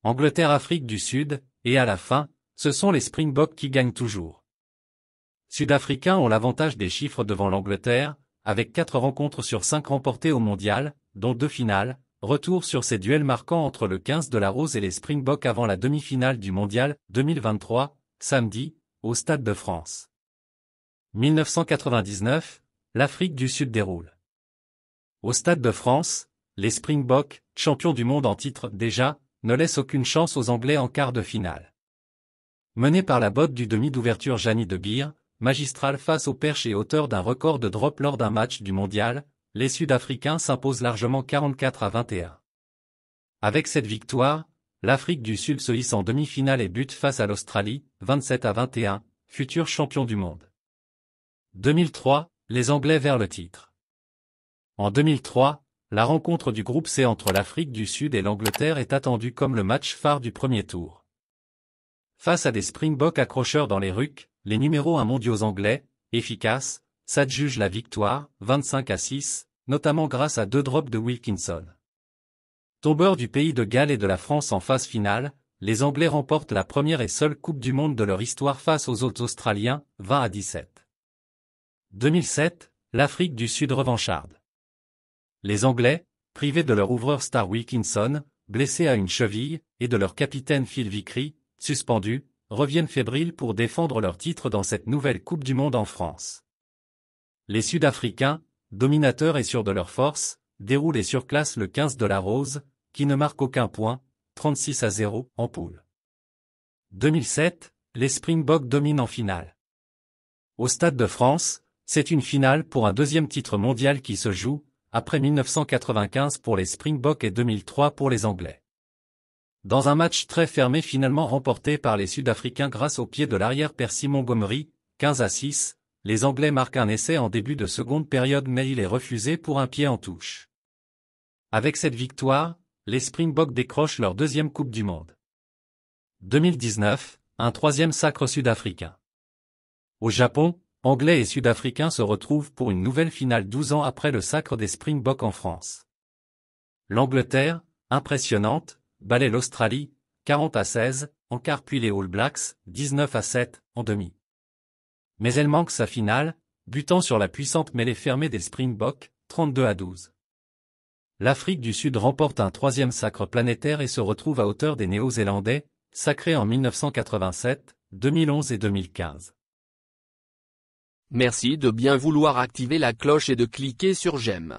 Angleterre-Afrique du Sud, et à la fin, ce sont les Springboks qui gagnent toujours. Sud-Africains ont l'avantage des chiffres devant l'Angleterre, avec 4 rencontres sur 5 remportées au mondial, dont 2 finales, retour sur ces duels marquants entre le 15 de la Rose et les Springboks avant la demi-finale du mondial 2023, samedi, au Stade de France. 1999, l'Afrique du Sud déroule. Au Stade de France, les Springboks, champions du monde en titre déjà, ne laissent aucune chance aux Anglais en quart de finale. Mené par la botte du demi d'ouverture Gianni De Beer, magistral face au perche et auteur d'un record de drop lors d'un match du mondial, les Sud-Africains s'imposent largement 44-21. Avec cette victoire, l'Afrique du Sud se hisse en demi-finale et bute face à l'Australie, 27-21, futur champion du monde. 2003, les Anglais vers le titre. En 2003, la rencontre du groupe C entre l'Afrique du Sud et l'Angleterre est attendue comme le match phare du premier tour. Face à des Springboks accrocheurs dans les rucks, les numéros 1 mondiaux anglais, efficaces, s'adjugent la victoire, 25-6, notamment grâce à 2 drops de Wilkinson. Tombeurs du pays de Galles et de la France en phase finale, les Anglais remportent la première et seule Coupe du Monde de leur histoire face aux autres Australiens, 20-17. 2007, l'Afrique du Sud revancharde. Les Anglais, privés de leur ouvreur star Wilkinson, blessé à une cheville, et de leur capitaine Phil Vickery, suspendu, reviennent fébriles pour défendre leur titre dans cette nouvelle Coupe du Monde en France. Les Sud-Africains, dominateurs et sûrs de leur force, déroulent et surclassent le 15 de la Rose, qui ne marque aucun point, 36-0, en poule. 2007, les Springboks dominent en finale. Au Stade de France, c'est une finale pour un deuxième titre mondial qui se joue, après 1995 pour les Springboks et 2003 pour les Anglais. Dans un match très fermé finalement remporté par les Sud-Africains grâce au pied de l'arrière Percy Montgomery, 15-6, les Anglais marquent un essai en début de seconde période mais il est refusé pour un pied en touche. Avec cette victoire, les Springboks décrochent leur deuxième Coupe du Monde. 2019, un troisième sacre sud-africain. Au Japon, Anglais et Sud-Africains se retrouvent pour une nouvelle finale 12 ans après le sacre des Springboks en France. L'Angleterre, impressionnante, balaie l'Australie, 40-16, en quart puis les All Blacks, 19-7, en demi. Mais elle manque sa finale, butant sur la puissante mêlée fermée des Springboks, 32-12. L'Afrique du Sud remporte un troisième sacre planétaire et se retrouve à hauteur des Néo-Zélandais, sacrés en 1987, 2011 et 2015. Merci de bien vouloir activer la cloche et de cliquer sur j'aime.